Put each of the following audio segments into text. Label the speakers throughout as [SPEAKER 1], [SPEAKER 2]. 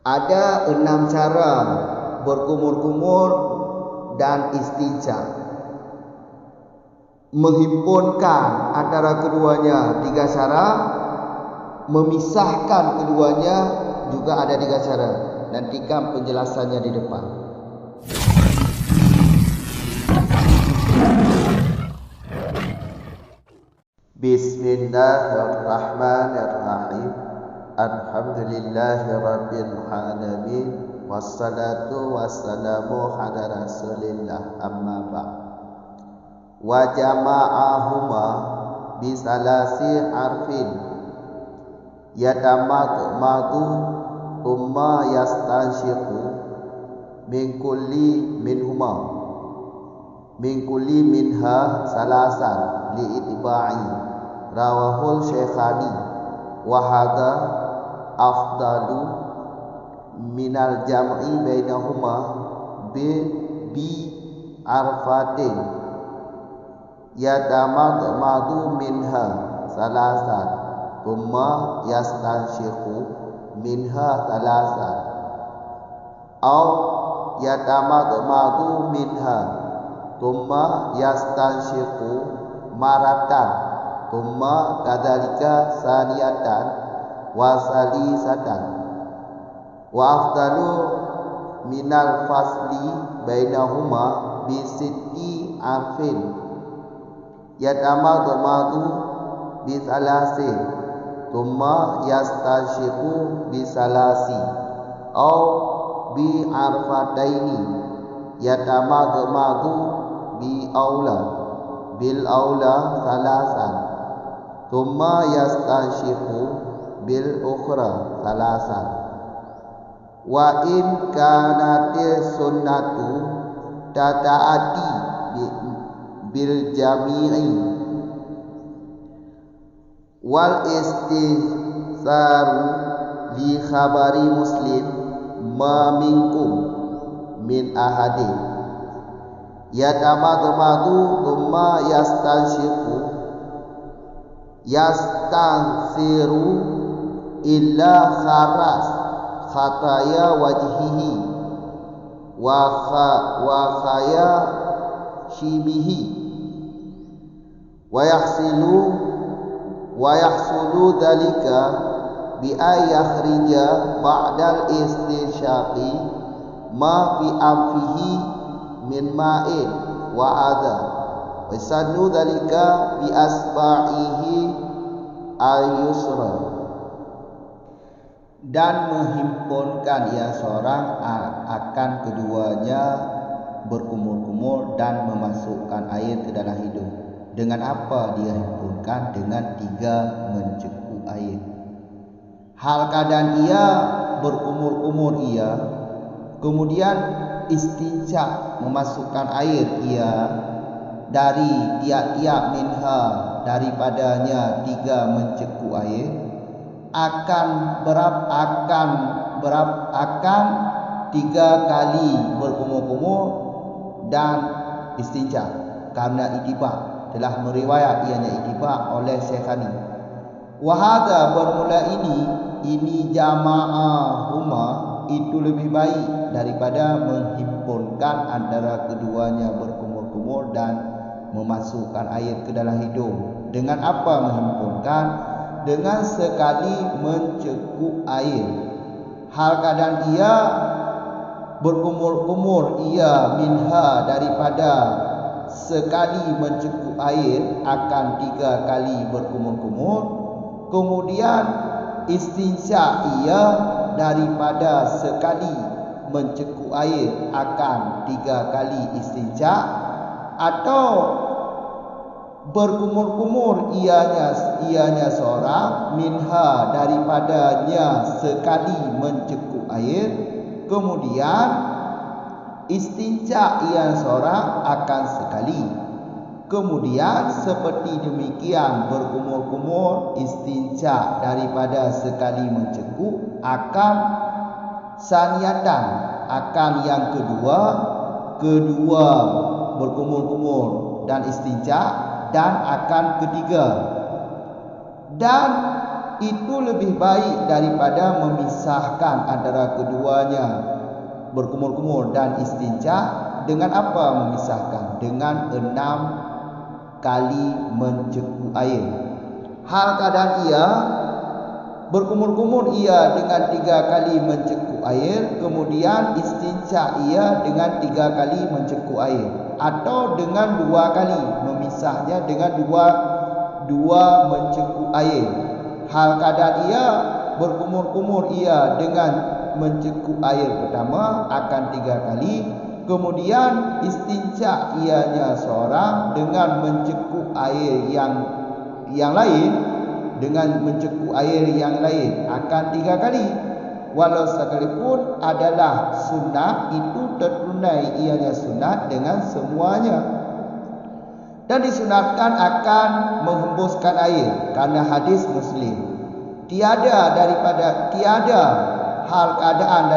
[SPEAKER 1] Ada 6 cara berkumur-kumur dan istinja. Menghimpunkan antara keduanya 3 cara, memisahkan keduanya juga ada 3 cara. Nantikan penjelasannya di depan. Bismillahirrahmanirrahim. Alhamdulillahirabbil alamin. Wassalatu wassalamu ala Rasulillah, amma ba'd. Wa jama'ahuma bisalasi harfin yatamadmadu thumma yastanshiqu min kulli minha salasan li'itba'i rawahul Syekhani wa hadha afdalu minal jam'i bainahuma bi arfatin yatamadmadu minha salasan thumma yastanshiqu minha salasan aw yatamadmadu minha thumma yastanshiqu maratan thumma kadzalika saniyatan wa salisatan wa afdalu minal fasli bainahuma bi sitti arfin yatamadmadu bi salasin thumma yastanshiqu bi salasi aw bi arfataini yatamadmadu bil aula salasan thumma yastanshiqu bil ukhra salasan wa in kanatis sunnatu tata'ati bil jami'i wal istihsaru li khabari Muslim ma minkum min ahadin yatamadmadu thumma yastansiru illa kharas khataya wajhihi wa khaya shibihi wa yahsulu dhalika bi ayakhrija ba'dal istinshaqi ma fi anfihi min ma'in wa adha wa yasannu dhalika bi asba'ihi al-yusra. Dan menghimpunkan ia seorang akan keduanya berkumur-kumur dan memasukkan air ke dalam hidung. Dengan apa dia himpunkan? Dengan 3 mencekuk air. Hal keadaan ia berkumur-kumur ia, kemudian istinja memasukkan air ia dari tiap-tiap minha daripadanya 3 mencekuk air akan 3 kali berkumur-kumur dan istinja karena itibak. Telah meriwayat ianya itibak oleh Syekhani. Wa hadha bermula ini jama'ahuma itu lebih baik daripada menghimpunkan antara keduanya berkumur-kumur dan memasukkan air ke dalam hidung. Dengan apa menghimpunkan? Dengan sekali mencekuk air. Hal keadaan ia berkumur-kumur ia minha daripada sekali mencekuk air akan 3 kali berkumur-kumur. Kemudian istinja ia daripada sekali mencekuk air akan 3 kali istinja, atau berkumur-kumur ianya seorang minha daripadanya sekali mencekuk air, kemudian istinja ia seorang akan sekali. Kemudian seperti demikian berkumur-kumur istinja daripada sekali mencekuk akan saniyatan, akan yang kedua berkumur-kumur dan istinja, dan akan ketiga. Dan itu lebih baik daripada memisahkan antara keduanya, berkumur-kumur dan istinja. Dengan apa memisahkan? Dengan 6 kali mencekuk air. Hal keadaan ia berkumur-kumur ia dengan 3 kali mencekuk air, kemudian istinja ia dengan 3 kali mencekuk air, atau dengan 2 kali, memisahnya dengan dua mencekuk air. Hal keadaan ia berkumur-kumur ia dengan mencekuk air pertama akan 3 kali, kemudian istinja ianya seorang dengan mencekuk air yang lain, dengan mencekuk air yang lain akan 3 kali. Walau sekalipun adalah sunat, itu tertunai ianya sunat dengan semuanya. Dan disunatkan akan menghembuskan air karena hadis Muslim. Tiada hal keadaan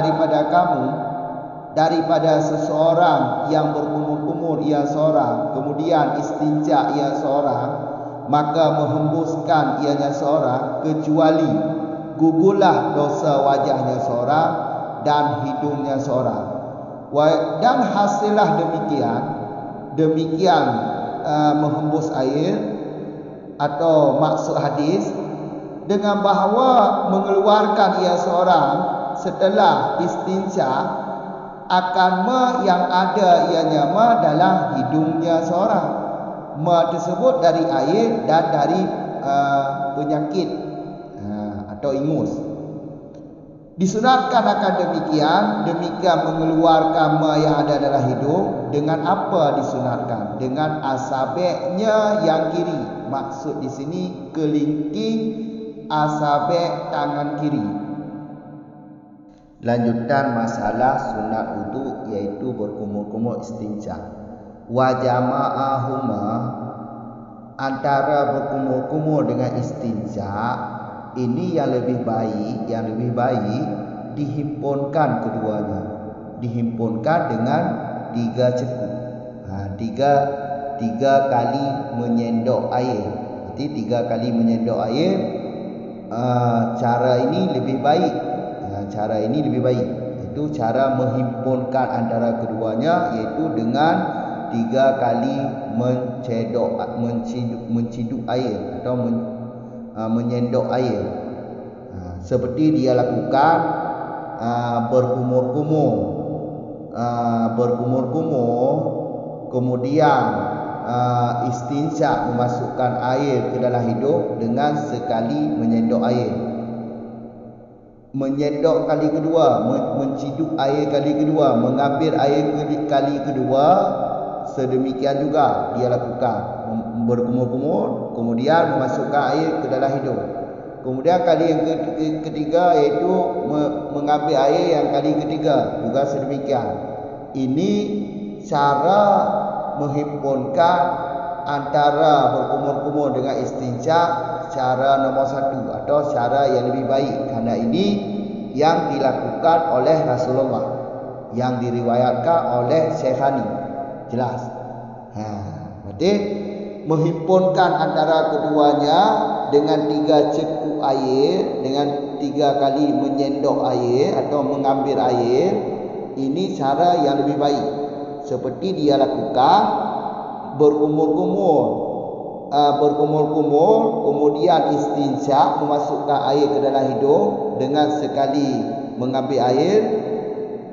[SPEAKER 1] daripada seseorang yang berkumur-kumur ia seorang, kemudian istinja ia seorang, maka menghembuskan ianya seorang, kecuali gugurlah dosa wajahnya seorang dan hidungnya seorang. Dan hasillah demikian menghembus air, atau maksud hadis dengan bahawa mengeluarkan ia seorang setelah istinja akan yang ada ianya dalam hidungnya seorang. Tersebut dari air dan dari penyakit atau ingus. Disunatkan akan demikian mengeluarkan yang ada dalam hidung. Dengan apa disunatkan? Dengan asabeknya yang kiri. Maksud di sini kelingking asabek tangan kiri. Lanjutan masalah sunat wudu, iaitu berkumur-kumur istinja. Wa jama'ahuma, antara berkumur-kumur dengan istinja ini yang lebih baik dihimpunkan keduanya. Dihimpunkan dengan 3 cekuk. 3 kali menyendok air. Berarti 3 kali menyendok air. Cara ini lebih baik. Itu cara menghimpunkan antara keduanya, iaitu dengan 3 kali menciduk air atau menyendok air. Seperti dia lakukan berkumur-kumur, kemudian istinja memasukkan air ke dalam hidung dengan sekali menyendok air. Menyendok kali kedua, menciduk air kali kedua, mengambil air kali kedua, sedemikian juga dia lakukan. Berkumur-kumur, kemudian memasukkan air ke dalam hidung. Kemudian kali yang ketiga, iaitu mengambil air yang kali ketiga, juga sedemikian. Ini cara menghimpunkan antara berkumur-kumur dengan istinja, cara nomor 1 atau cara yang lebih baik. Karena ini yang dilakukan oleh Rasulullah, yang diriwayatkan oleh Syekhani. Jelas. Berarti menghimpunkan antara keduanya dengan 3 cekuk air, dengan 3 kali menyendok air atau mengambil air, ini cara yang lebih baik. Seperti dia lakukan berkumur-kumur, kemudian istinja memasukkan air ke dalam hidung dengan sekali mengambil air.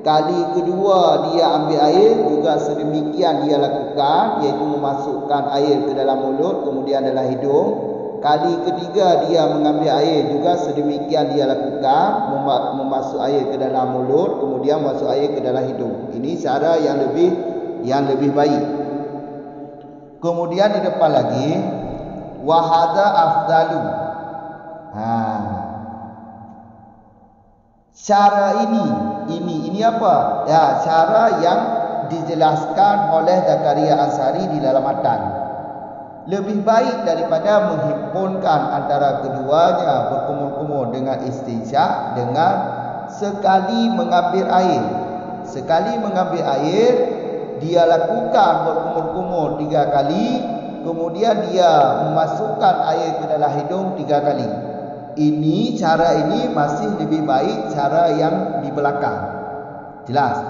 [SPEAKER 1] Kali kedua dia ambil air, juga sedemikian dia lakukan, iaitu memasukkan air ke dalam mulut kemudian dalam hidung. Kali ketiga dia mengambil air, juga sedemikian dia lakukan, memasuk air ke dalam mulut kemudian masuk air ke dalam hidung. Ini cara yang lebih baik. Kemudian di depan lagi, wa hadza afdalu. Cara ini apa? Cara yang dijelaskan oleh Zakaria Ansari di dalam matan. Lebih baik daripada menghimpunkan antara keduanya, berkumur-kumur dengan istinja, dengan sekali mengambil air. Sekali mengambil air, dia lakukan berkumur-kumur 3 kali, kemudian dia memasukkan air ke dalam hidung 3 kali. Ini cara ini masih lebih baik cara yang di belakang. Jelas?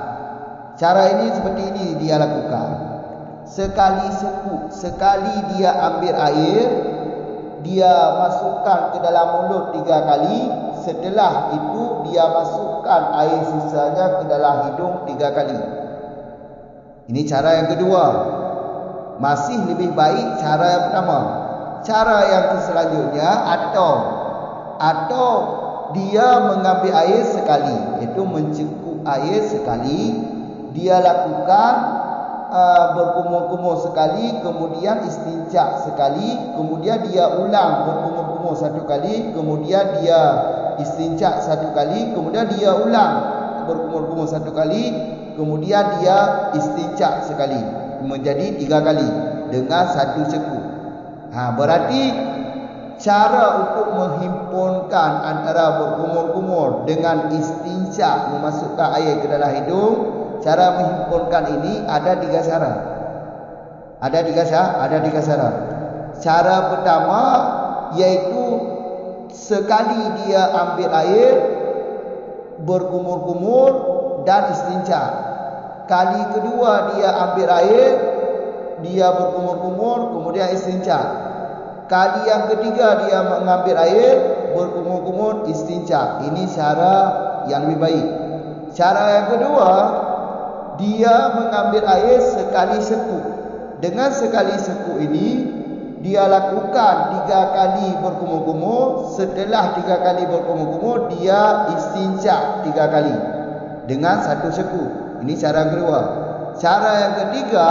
[SPEAKER 1] Cara ini seperti ini dia lakukan. Sekali sekuk, sekali dia ambil air, dia masukkan ke dalam mulut 3 kali. Setelah itu dia masukkan air sisanya ke dalam hidung 3 kali. Ini cara yang kedua. Masih lebih baik cara yang pertama. Cara yang selanjutnya atau dia mengambil air sekali, iaitu mencekuk air sekali, dia lakukan berkumur-kumur sekali, kemudian istinja sekali, kemudian dia ulang berkumur-kumur 1 kali, kemudian dia istinja 1 kali, kemudian dia ulang berkumur-kumur 1 kali, kemudian dia istinja sekali, menjadi 3 kali dengan 1 sekuk. Berarti cara untuk menghimpunkan antara berkumur-kumur dengan istinja memasukkan air ke dalam hidung, cara menghimpunkan ini ada 3 cara. Ada 3 cara. Cara pertama yaitu sekali dia ambil air, berkumur-kumur dan istinja. Kali kedua dia ambil air, dia berkumur-kumur kemudian istinja. Kali yang ketiga dia mengambil air, berkumur-kumur, istinja. Ini cara yang lebih baik. Cara yang kedua, dia mengambil air sekali sekuk. Dengan sekali sekuk ini, dia lakukan 3 kali berkumur-kumur. Setelah 3 kali berkumur-kumur, dia istinja 3 kali dengan 1 sekuk. Ini cara kedua. Cara yang ketiga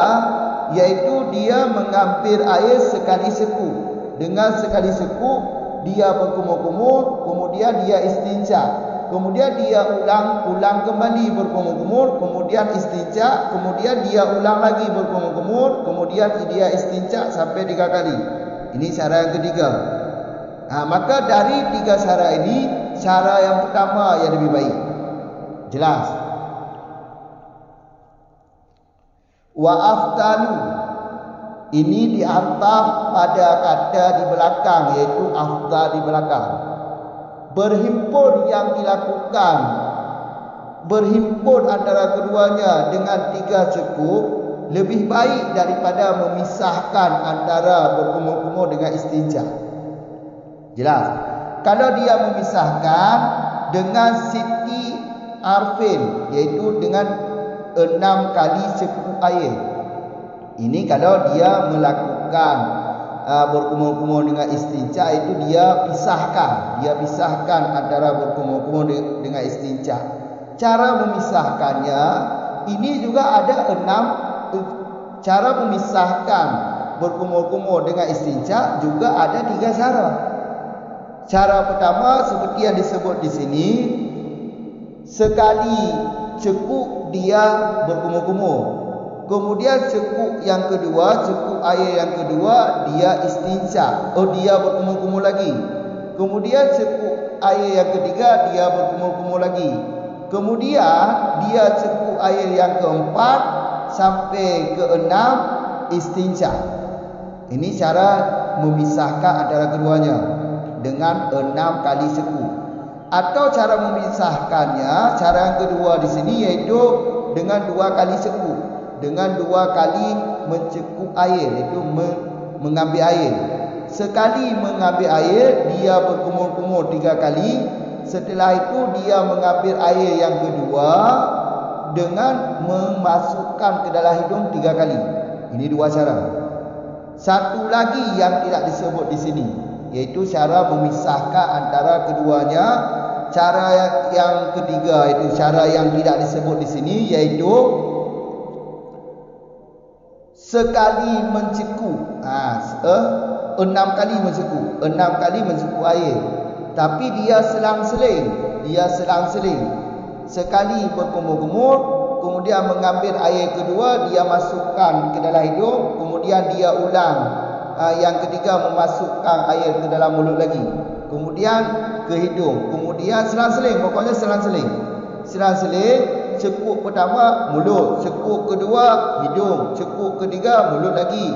[SPEAKER 1] yaitu dia mengambil air sekali sekuk. Dengan sekali sekuk dia berkumur-kumur, kemudian dia istinja, kemudian dia ulang kembali berkumur-kumur, kemudian istinja, kemudian dia ulang lagi berkumur-kumur, kemudian dia istinja sampai 3 kali. Ini cara yang ketiga. Maka dari 3 cara ini, cara yang pertama yang lebih baik. Jelas? Wa afdalu, ini diataf pada kata di belakang, yaitu afdal di belakang. Berhimpun yang dilakukan, berhimpun antara keduanya dengan 3 sekuk lebih baik daripada memisahkan antara berkumur-kumur dengan istinja. Jelas? Kalau dia memisahkan dengan Siti Arfin, yaitu dengan 6 kali sekuk air. Ini kalau dia melakukan berkumur-kumur dengan istinja, itu dia pisahkan antara berkumur-kumur dengan istinja. Cara memisahkannya ini juga ada 6 cara memisahkan berkumur-kumur dengan istinja, juga ada 3 cara. Cara pertama seperti yang disebut di sini, sekali cekuk dia berkumur-kumur. Kemudian sekuk yang kedua, sekuk air yang kedua dia istinja. Dia berkumur-kumur lagi. Kemudian sekuk air yang ketiga dia berkumur-kumur lagi. Kemudian dia sekuk air yang keempat sampai ke-6 istinja. Ini cara memisahkan antara keduanya dengan 6 kali sekuk. Atau cara memisahkannya, cara yang kedua di sini yaitu dengan 2 kali sekuk. Dengan 2 kali mencekuk air, iaitu mengambil air. Sekali mengambil air, dia berkumur-kumur 3 kali. Setelah itu dia mengambil air yang kedua dengan memasukkan ke dalam hidung 3 kali. Ini 2 cara. Satu lagi yang tidak disebut di sini, yaitu cara memisahkan antara keduanya. Cara yang ketiga, itu cara yang tidak disebut di sini, yaitu sekali mencekuk, 6 kali mencekuk, 6 kali mencekuk air. Tapi dia selang-seling, sekali berkumur-kumur, kemudian mengambil air kedua, dia masukkan ke dalam hidung, kemudian dia ulang yang ketiga memasukkan air ke dalam mulut lagi, kemudian ke hidung, kemudian selang-seling, pokoknya selang-seling. Cekuk pertama mulut, cekuk kedua hidung, cekuk ketiga mulut lagi,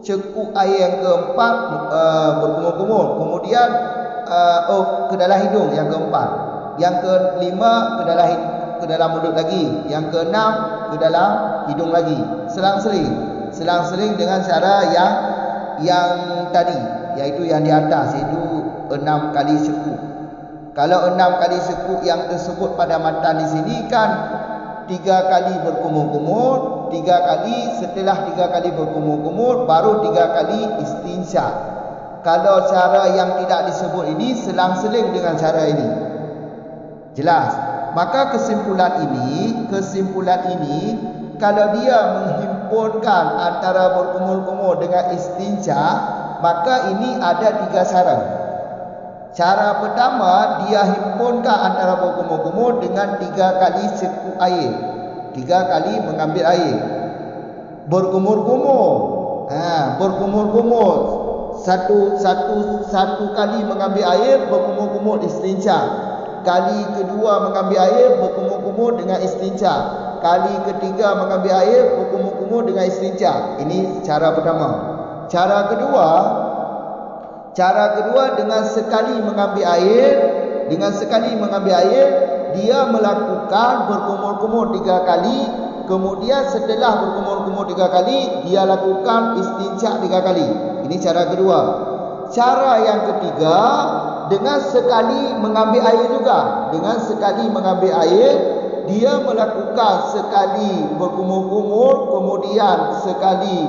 [SPEAKER 1] cekuk air yang keempat berkumur-kumur. Kemudian ke dalam hidung yang keempat. Yang kelima ke dalam mulut lagi. Yang keenam ke dalam hidung lagi. Selang-seling dengan cara yang tadi, iaitu yang di atas, iaitu 6 kali cekuk. Kalau 6 kali cekuk yang tersebut pada matan di sini kan 3 kali berkumur-kumur, 3 kali, setelah 3 kali berkumur-kumur baru 3 kali istinsyak. Kalau cara yang tidak disebut ini selang-seling dengan cara ini. Jelas. Maka kesimpulan ini kalau dia menghimpunkan antara berkumur-kumur dengan istinsyak, maka ini ada 3 cara. Cara pertama, dia himpunkan antara berkumur-kumur dengan 3 kali cekuk air. 3 kali mengambil air. Berkumur-kumur. Berkumur-kumur. Satu kali mengambil air, berkumur-kumur istinsyak. Kali kedua mengambil air, berkumur-kumur dengan istinsyak. Kali ketiga mengambil air, berkumur-kumur dengan istinsyak. Ini cara pertama. Cara kedua dengan sekali mengambil air, dia melakukan berkumur-kumur 3 kali. Kemudian setelah berkumur-kumur 3 kali, dia lakukan istinsyak 3 kali. Ini cara kedua. Cara yang ketiga, dengan sekali mengambil air juga. Dengan sekali mengambil air, dia melakukan sekali berkumur-kumur, kemudian sekali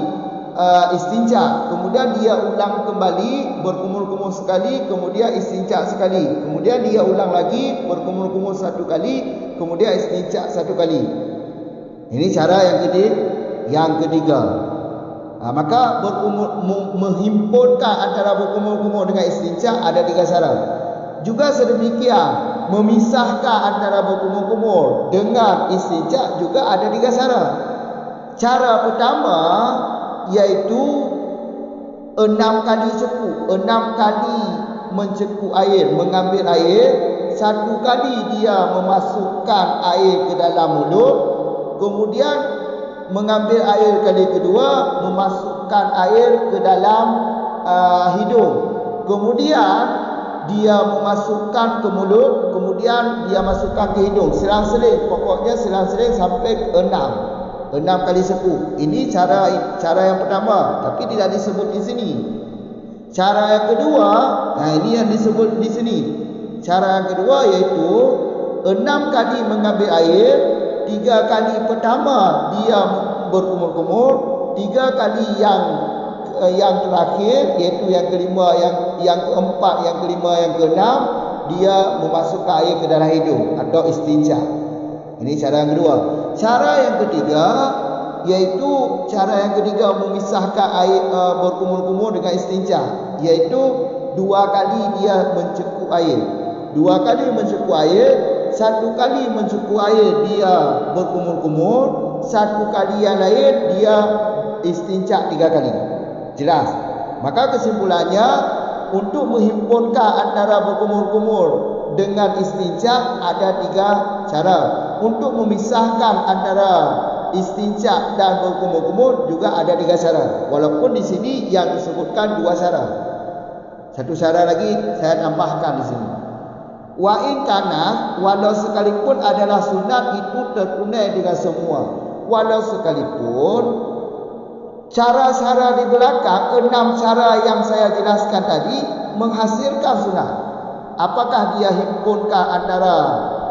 [SPEAKER 1] istinsyak. Kemudian dia ulang kembali, berkumur-kumur sekali, kemudian istinsyak sekali. Kemudian dia ulang lagi, berkumur-kumur 1 kali, kemudian istinsyak 1 kali. Ini cara yang ketiga. Maka menghimpunkan antara berkumur-kumur dengan istinsyak ada 3 cara. Juga sedemikian, memisahkan antara berkumur-kumur dengan istinsyak juga ada 3 cara. Cara pertama iaitu 6 kali cekuk. 6 kali mencekuk air, mengambil air. 1 kali dia memasukkan air ke dalam mulut. Kemudian mengambil air kali kedua, memasukkan air ke dalam hidung. Kemudian dia memasukkan ke mulut, kemudian dia masukkan ke hidung. Selang-seling, pokoknya selang-seling sampai 6 kali cekuk. Ini cara yang pertama, tapi tidak disebut di sini. Cara yang kedua, ini yang disebut di sini. Cara yang kedua iaitu 6 kali mengambil air. 3 kali pertama dia berkumur-kumur, 3 kali yang terakhir, iaitu yang kelima, yang keempat, yang kelima, yang keenam, dia memasukkan air ke dalam hidung atau istinsyak. Ini cara yang kedua. Cara yang ketiga iaitu memisahkan air berkumur-kumur dengan istinsyak, iaitu 2 kali dia mencekuk air. 2 kali mencekuk air. 1 kali mencekuk air dia berkumur-kumur, 1 kali yang lain dia istinsyak 3 kali. Jelas. Maka kesimpulannya, untuk menghimpunkan antara berkumur-kumur dengan istinsyak ada 3 cara. Untuk memisahkan antara istinsyak dan berkumur-kumur juga ada 3 cara. Walaupun di sini yang disebutkan 2 cara. Satu cara lagi saya tambahkan di sini. Wa in kana, walau sekalipun adalah sunat itu tertunai dengan semua. Walau sekalipun cara-cara di belakang 6 cara yang saya jelaskan tadi menghasilkan sunat. Apakah dia himpunkan antara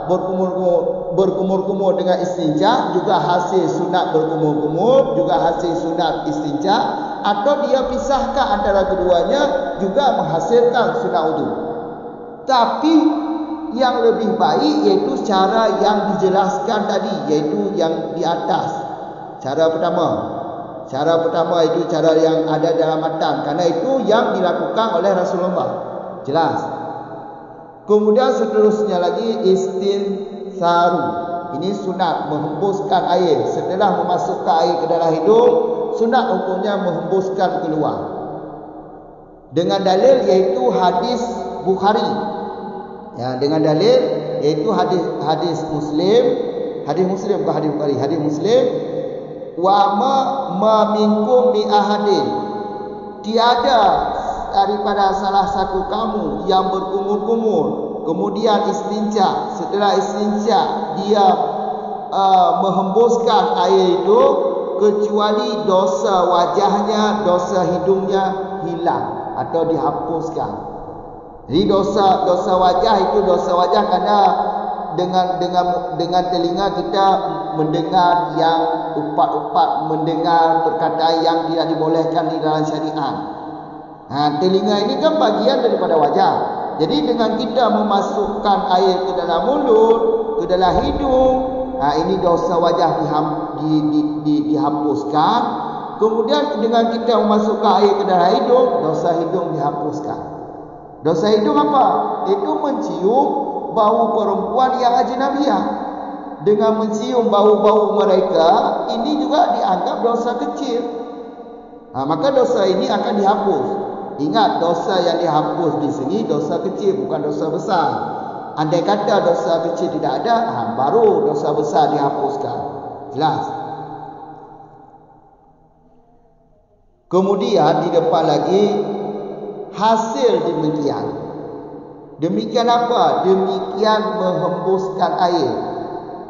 [SPEAKER 1] berkumur-kumur dengan istinsyak, juga hasil sunat berkumur-kumur, juga hasil sunat istinsyak, atau dia pisahkan antara keduanya juga menghasilkan sunat wudu. Tapi yang lebih baik iaitu cara yang dijelaskan tadi, iaitu yang di atas. Cara pertama itu cara yang ada dalam matan, karena itu yang dilakukan oleh Rasulullah. Jelas. Kemudian seterusnya lagi istinsaru. Ini sunat menghembuskan air. Setelah memasukkan air ke dalam hidung, sunat hukumnya menghembuskan keluar. Dengan dalil iaitu hadis Bukhari. Ya, dengan dalil iaitu hadis Muslim bukan hadis Bukhari, hadis Muslim. Wa ma minkum bi ahadin tiada daripada salah satu kamu yang berkumur-kumur kemudian istinja, setelah istinja dia menghembuskan air itu, kecuali dosa wajahnya, dosa hidungnya hilang atau dihapuskan. Jadi dosa wajah itu dosa wajah karena dengan telinga kita mendengar yang upat-upat, mendengar perkataan yang tidak dibolehkan di dalam syariat. Telinga ini kan bagian daripada wajah. Jadi dengan kita memasukkan air ke dalam mulut, ke dalam hidung, ini dosa wajah dihapuskan. Kemudian dengan kita memasukkan air ke dalam hidung, dosa hidung dihapuskan. Dosa hidung apa? Itu mencium bau perempuan yang ajnabiyah. Dengan mencium bau-bau mereka, ini juga dianggap dosa kecil. Maka dosa ini akan dihapus. Ingat, dosa yang dihapus di sini dosa kecil, bukan dosa besar. Andai kata dosa kecil tidak ada, baru dosa besar dihapuskan. Jelas? Kemudian di depan lagi, hasil demikian. Demikian apa? Demikian menghembuskan air.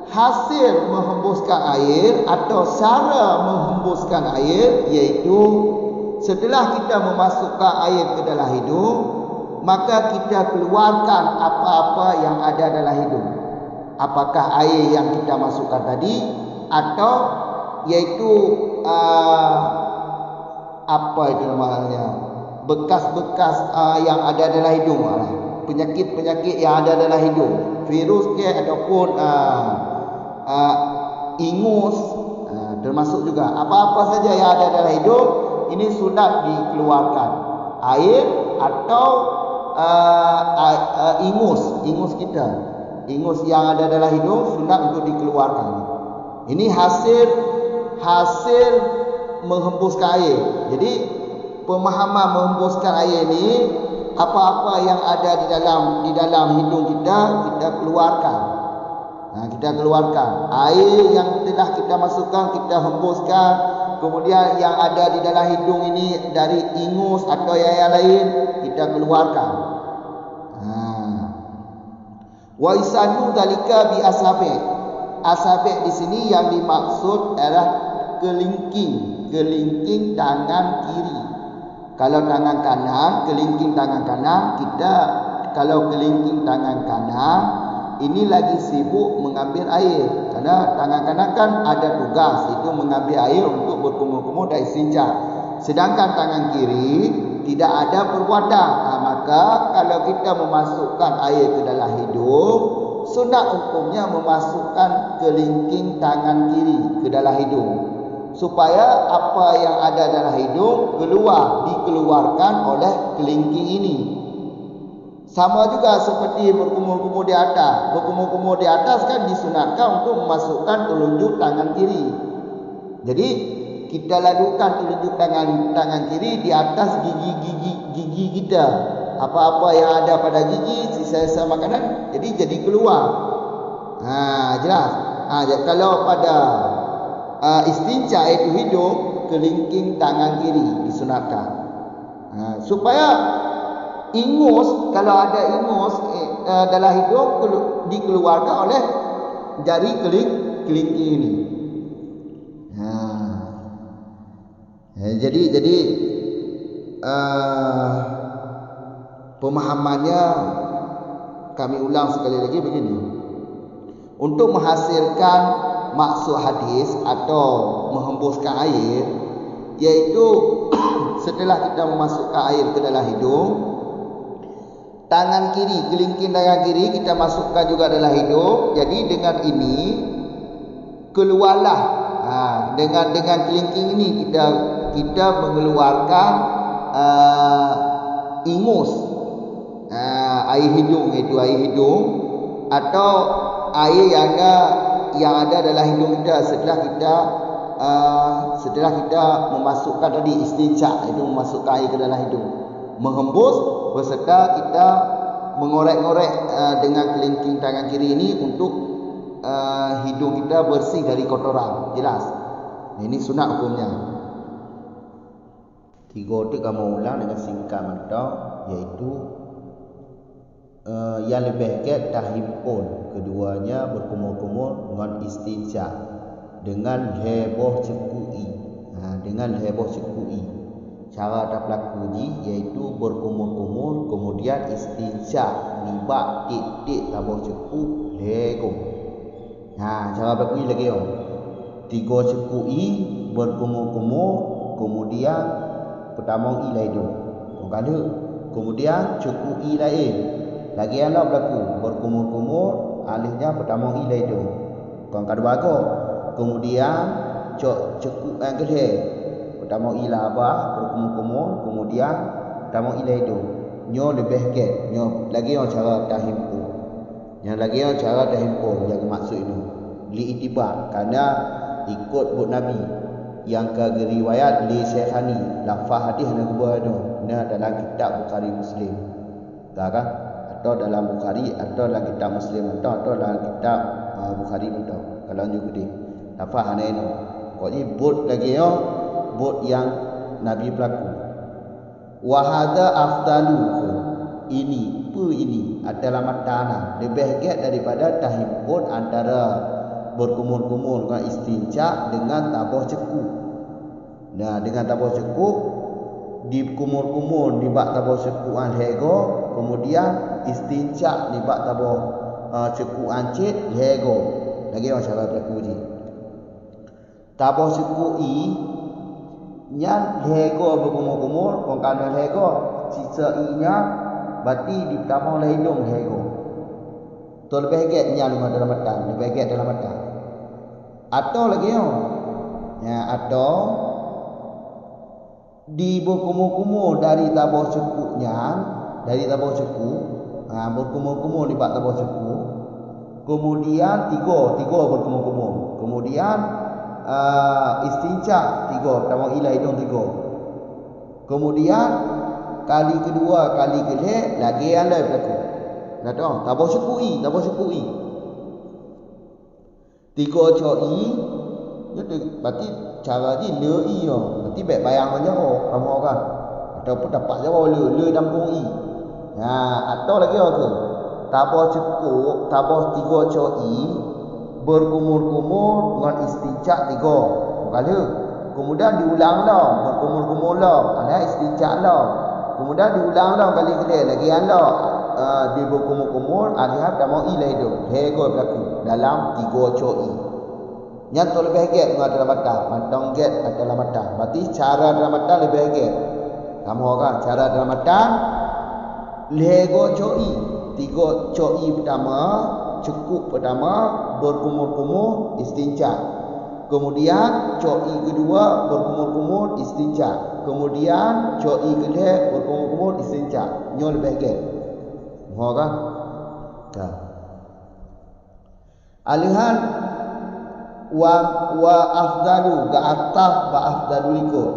[SPEAKER 1] Hasil menghembuskan air atau cara menghembuskan air, iaitu setelah kita memasukkan air ke dalam hidung, maka kita keluarkan apa-apa yang ada dalam hidung. Apakah air yang kita masukkan tadi, atau iaitu apa itu namanya, bekas-bekas yang ada dalam hidung, penyakit-penyakit yang ada dalam hidung, virus ke ataupun ingus, termasuk juga apa-apa saja yang ada dalam hidung, ini sunat dikeluarkan. Air atau ingus kita, ingus yang ada dalam hidung sunat untuk dikeluarkan. Ini hasil menghembuskan air. Jadi pemahaman menghembuskan air ini, apa-apa yang ada di dalam hidung kita keluarkan. Kita keluarkan. Air yang telah kita masukkan kita hembuskan. Kemudian yang ada di dalam hidung ini dari ingus atau yang lain kita keluarkan. Wa isanu dalika bi asabi'. Asabi' di sini yang dimaksud adalah kelingking tangan kiri. Kalau tangan kanan, kelingking tangan kanan, kalau kelingking tangan kanan ini lagi sibuk mengambil air, karena tangan kanan kan ada tugas, itu mengambil air untuk berkumur-kumur dan istinja. Sedangkan tangan kiri tidak ada perbuatan. Maka kalau kita memasukkan air ke dalam hidung, sunat hukumnya memasukkan kelingking tangan kiri ke dalam hidung, supaya apa yang ada dalam hidung dikeluarkan oleh kelingking ini. Sama juga seperti berkumur-kumur di atas. Berkumur-kumur di atas kan disunatkan untuk memasukkan telunjuk tangan kiri. Jadi kita lakukan telunjuk tangan kiri di atas gigi kita. Apa-apa yang ada pada gigi, sisa-sisa makanan, jadi keluar. Jelas. Kalau pada istinja itu hidung, kelingking tangan kiri disunatkan. Supaya ingus, kalau ada ingus dalam hidung dikeluarkan oleh jari kelingking ini. Jadi pemahamannya kami ulang sekali lagi begini. Untuk menghasilkan maksud hadis atau menghembuskan air, yaitu setelah kita memasukkan air ke dalam hidung, tangan kiri, kelingking tangan kiri kita masukkan juga dalam hidung. Jadi dengan ini keluarlah, dengan kelingking ini kita mengeluarkan ingus, air hidung, itu air hidung atau air yang ada dalam hidung kita setelah kita memasukkan tadi istinja, itu memasukkan air ke dalam hidung, menghembus beserta kita mengorek-ngorek dengan kelingking tangan kiri ini untuk hidung kita bersih dari kotoran. Jelas? Ini sunat hukumnya. Tiga tu kamu ulang dengan singkat mantap, iaitu yang lebih baik dah himpun keduanya berkumur-kumur dengan istinja dengan heboh cekui. Dengan heboh cekui. Cara dah berlaku ni iaitu berkumur-kumur kemudian istinja nibak titik tabur ceku lego. Cara berlaku ni lagi oh. Tiga cekui berkumur-kumur kemudian pertama i lain tu. Kemudian cekui lain. Lagi yang nak berlaku berkumur-kumur alihnya pertama i lain tu. Kong kedua go. Kemudian cekuk yang kedua. Pertama i lah abah berkumur-kumur kemudian pertama i lain tu. Nyo lebih ke. Nyo lagi yang cara dah himpun. Yang lagi yang cara dah himpun yang maksud itu. Li itibar kerana ikut buat Nabi yang ke riwayat li Syekhani lafaz hadis yang kedua tu. Nah dalam kitab Bukhari Muslim. Tak kan? Atau dalam Bukhari atau dalam kitab Muslim atau dalam kitab Bukhari pun kalau juga dia lafaz ana itu pokoknya bot lagi yo bot yang Nabi berlaku wa hadza afdalu ini adalah matana lebih baik daripada tahimpun antara berkumur-kumur dengan istinja dengan tabuh ceku. Nah dengan tabuh ceku dikumur-kumur di bak tabuh cekuan hego kemudian istinja di bak tabuh cekuan cit hego lagi orang cara berlaku je tabuh cekui nyan hego berkumur-kumur kongkana hego sisa i-nya berarti di pertama oleh hidung hego tu lebih baik nyan dalam mata lebih baik dalam mata atau lagi atau di berkumur-kumur dari tabuh cekuknya dari tabuh ceku berkumur-kumur di bak tabuh ceku kemudian tiga berkumur-kumur kemudian istinja tiga pertama ilah hidung tiga kemudian kali kedua kali kelih lagi yang lain berlaku nak tahu tabuh cekui tiga coi berarti cara ni le i berarti baik bayang aja kamu kan ataupun dapat jawab le dampung i atau lagi ke tabuh cekuk tabuh tiga coi berkumur-kumur dengan istinja tiga kali kemudian diulang dah berkumur-kumur lah ada istinja lah kemudian diulang dah kali lagi anda di berkumur-kumur alihab tak mau ilah itu hego berlaku dalam tiga coi yang tu lebih baik dengan dalam mata mantong get dalam mata berarti cara dalam mata lebih baik kamu kan cara dalam mata lego coi tiga coi pertama cekuk pertama berkumur-kumur istinja kemudian coi kedua berkumur-kumur istinja kemudian coi kedua berkumur-kumur istinja nyo lebih baik kamu kan alihan wa afdalu ga ataf ba afdalu ikut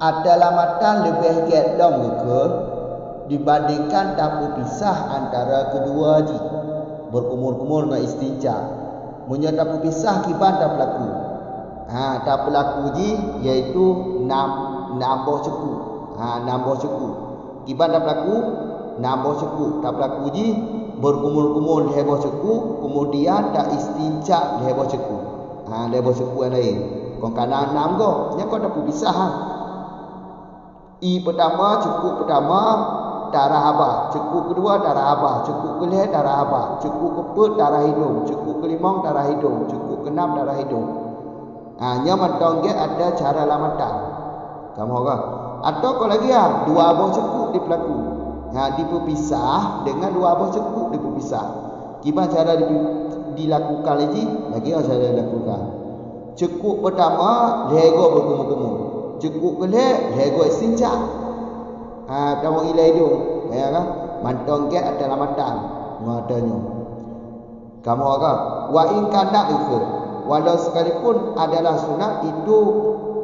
[SPEAKER 1] adalah matan lebih baik dong ke dibandingkan tak berpisah antara kedua ji berkumur-kumur dengan istinja munya tak berpisah kiban tak berlaku tak berlaku ji iaitu nambah ceku nambah ceku kiban tak berlaku nambah ceku tak berlaku ji berkumur-kumur di heboh ceku kemudian tak istinja di heboh ceku di heboh ceku yang lain kong kanan enam go nya kau dah pisah i pertama ceku pertama darah abah ceku kedua darah abah ceku kelih darah abah ceku keput darah hidung ceku kelimang darah hidung ceku keenam darah hidung nya mantong ge ada cara lamatan kamu kan atau kau lagi dua abah ceku di pelaku diperpisah dengan dua abah cekuk diperpisah. Gimana cara dilakukan lagi cara dilakukan. Cekuk pertama lego berkumur-kumur. Cekuk kedua lego istinja. Pertama ilah hidung, ya kan? Mantong ke adalah matan, matanya. Kamu kan? Wa in kana itu, walau sekalipun adalah sunat itu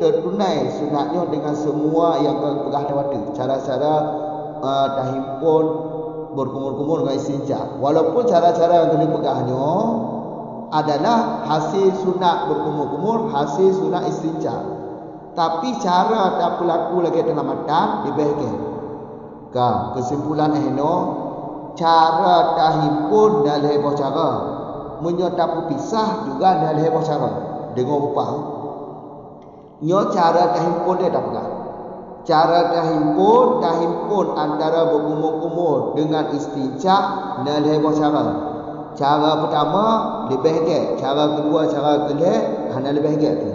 [SPEAKER 1] tertunai sunatnya dengan semua yang pegah waktu. Cara-cara tahimpun berkumur-kumur dengan istinja walaupun cara-cara yang kena pegahnya adalah hasil sunat berkumur-kumur hasil sunat istinja Tapi cara tak berlaku lagi dalam matan dibagi. Kesimpulan heno cara tak himpun dalam heboh cara. Menyo tak berpisah juga dalam heboh cara. Dengar apa? Nyo cara tak himpun dia tak pegang. Cara tak himpun antara berkumur-kumur dengan istinja dalam heboh cara. Cara pertama lebih hegek, cara kedua cara gelek hanya lebih hegek tu.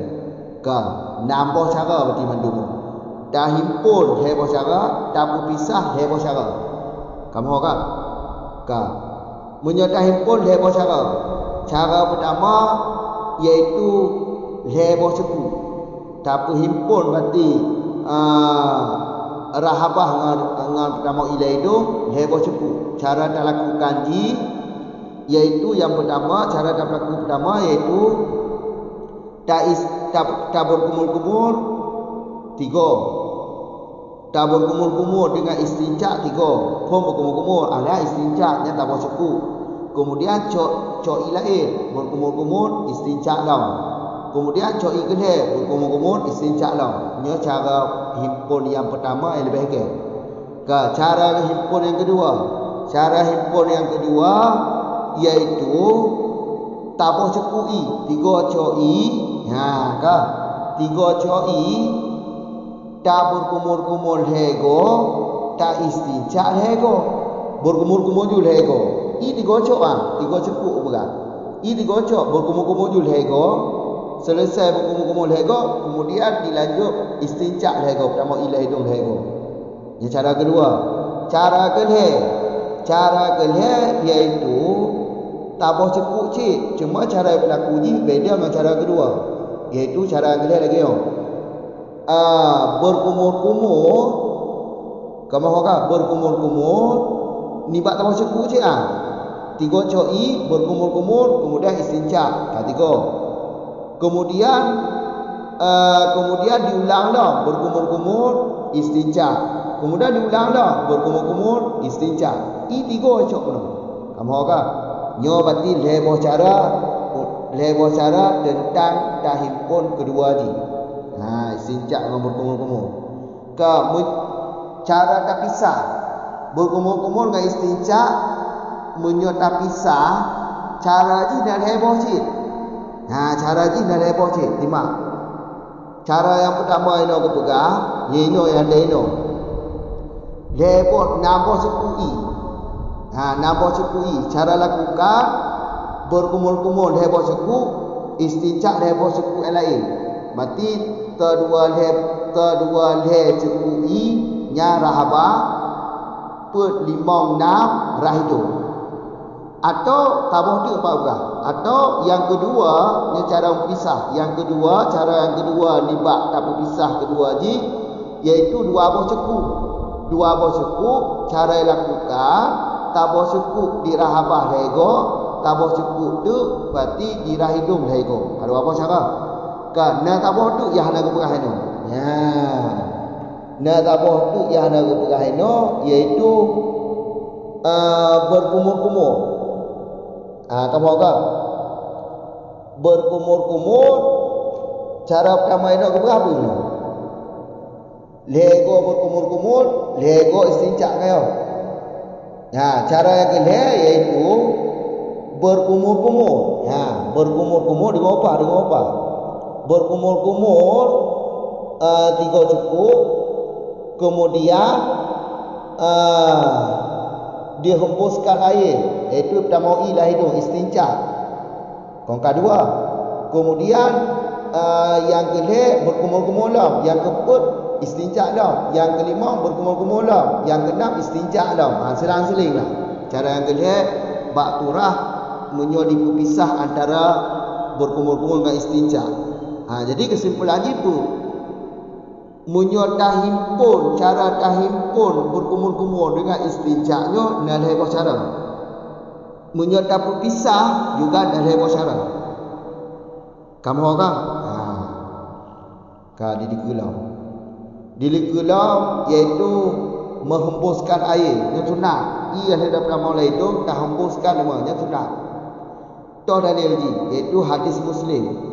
[SPEAKER 1] Nambah cara berarti mandum. Dah himpun heboh cara, dah berpisah heboh cara. Kamu orang menyertai himpun heboh cara. Cara pertama iaitu heboh cepu. Tapi himpun berarti rahabah dengan pertama ilai hidung heboh cepu. Cara dah lakukan iaitu yang pertama, cara dah berlaku pertama iaitu tak berkumur-kumur 3. Tak berkumur-kumur dengan istinja 3. Pun berkumur-kumur ada istinja yang tak bercepu. Kemudian cok ilain berkumur-kumur istinja lam. Kemudian cok igeleh berkumur-kumur istinja lam. Ini cara himpun yang pertama yang lebih baik. Cara himpun yang kedua. Cara himpun yang kedua iaitu tabuh cekui 3 coi. 3 coi tak berkumur-kumur hego, tak istinja hego, berkumur-kumur jul hego. I 3 cok 3 cekuk bukan. I 3 cok berkumur-kumur jul hego. Selesai berkumur-kumur hego, kemudian dilanjut istinja hego, pertama ilah hidung hego. Ini cara kedua. Cara kelih iaitu tabuh cekuk cik. Cuma cara berlaku ni beda dengan cara kedua. Iaitu cara kelih lagi yo. Berkumur-kumur. Kamu hokah berkumur-kumur ni bak tabuh cekuk cik 3 coi berkumur-kumur kemudian istinja. 3. Kemudian diulang dah berkumur-kumur istinja. Kemudian diulang dah berkumur-kumur istinja. I 3 cok pun. Kamu hokah nyo berarti leboh cara tentang dah himpun kedua ji. Istinja dengan berkumur-kumur. Cara tak pisah berkumur-kumur dengan istinja menyo tak pisah cara ji dah leboh ji. Cara ji dah leboh ji. Timak. Cara yang pertama ino aku pegang, ino yang ada ino. Leboh nambah sekui. Nambah sekui. Cara lakukan berkumur-kumur heboh seku, istinja heboh seku yang lain. Berarti kedua le sekui nya rahaba put limong nam rahidu. Atau tabuh tu apa bukan? Atau yang kedua nya cara berpisah. Yang kedua, cara yang kedua ni bak tak berpisah kedua ji iaitu 2 buah seku. 2 buah seku cara yang lakukan tabuh seku di rahabah lego. Tabuh cekuk tu berarti di rahidung lego. Ada apa cara? Nak tabuh tu yang nak berah eno. Nak tabuh tu yang nak berah eno iaitu berkumur-kumur. Kamu agak berkumur-kumur. Cara pertama eno berah apa ni? Lego berkumur-kumur, lego istinja kayo. Cara yang kedua iaitu berkumur-kumur. Berkumur-kumur dengan apa? Berkumur-kumur 3 cukup. Kemudian dihempuskan air. Iaitu pertama ilah hidung istinja. Kedua. Kemudian yang kelih berkumur-kumur lam. Yang keempat istinja lam. Yang kelima berkumur-kumur lam. Yang keenam istinja lam. Selang-seling lah. Cara yang kelih bak turah menyo dipisah antara berkumur-kumur dengan istinja. Jadi kesimpulannya itu menyo tahimpun, cara tahimpun berkumur-kumur dengan istinja-nya nak heboh cara. Menyo berpisah juga nak heboh cara. Kamu orang? Dilikulam iaitu menghembuskan air. Yang sunat. Ia ada pertama oleh itu dah hembuskan namanya sunat. Toh dalil ji iaitu hadis Muslim.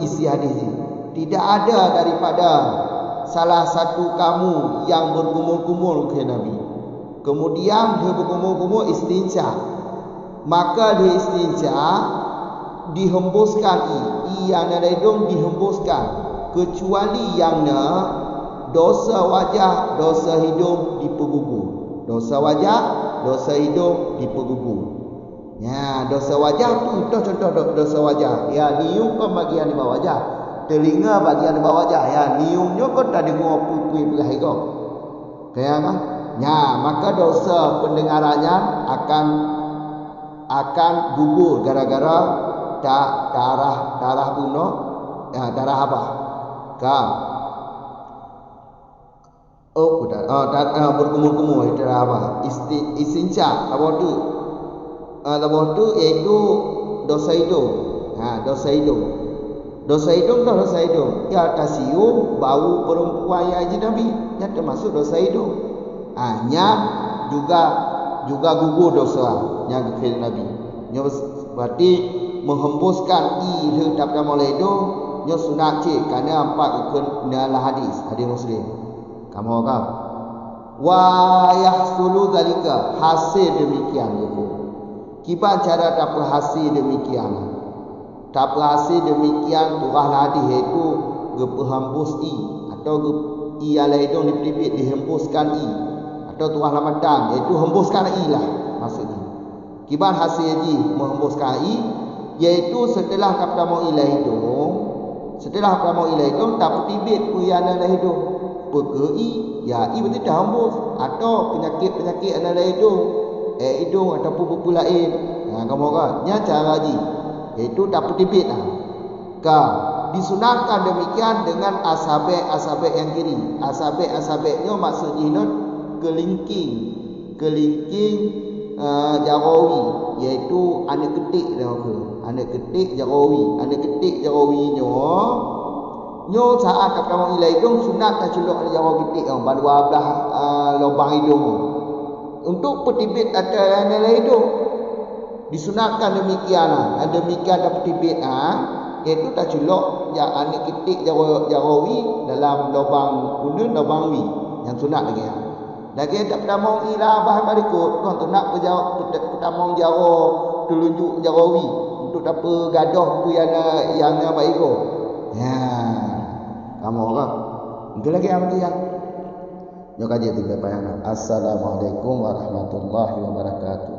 [SPEAKER 1] Isi hadis ji. tidak ada daripada salah satu kamu yang bergumul-gumul ke Nabi. Kemudian dia bergumul-gumul istinja. Maka dia istinja dihembuskan yang ada hidung dihembuskan, kecuali yang dosa wajah, dosa hidung dipergugur. Dosa wajah, dosa hidung dipergugur. Ya, dosa wajah tu contoh dosa wajah. Ya, nium kan bagian di bawah wajah. Telinga bagian di bawah wajah. Ya, niumnya kan tak dengar pui-pui berahai kau. Kayak kan? Ya, maka dosa pendengarannya akan gugur gara-gara darah bunuh, ya, darah apa? Berkumur-kumur itu apa? Istinja. Apa tu iaitu dosa hidung. Dosa hidung. Dosa hidung dah dosa hidung. Ya, tersium bau perempuan yang haji Nabi, yang termasuk dosa hidung. Nya juga gugur dosa yang kafir Nabi. Nya berarti menghembuskan le dapat mulai itu nya sunat cik kerana empat ikut dalam hadis Muslim. Kamu kan? Wa yahsulu zalika, hasil demikian itu. Kiban cara dapat hasil demikian. Dapat hasil demikian turah hadis itu gepehambus atau ialah itu dihembuskan atau turah Ramadan iaitu hembuskan lah maksudnya. Kiban hasil menghembuskan iaitu setelah kaptamu ilah hidung, setelah kaptamu ilah hidung tak tibit kuyana lah hidung perkei ya berarti dah hembus atau penyakit adalah hidung ataupun buku lain. Kamu kan nya cara iaitu tak tibit disunatkan demikian dengan asabek yang kiri. Asabeknya maksudnya kelingking jarawi, iaitu anak ketik anak ketik jarawinya saat kamu ilai hidung sunat tak culuk jarawi ketik baru belah lubang hidung untuk petibit ada ilai hidung disunatkan demikian dapat tibit iaitu tak culuk anak ketik jarawi dalam lubang lubang wi yang sunat lagi tak pernah mau ilah bah berikut kan tu nak berjawab pertama jawab telunjuk jarawi untuk apa gadah tu yang baik ko. Ya. Kamu kan. Itu lagi yang dia. Yo kaji tiba payah. Assalamualaikum warahmatullahi wabarakatuh.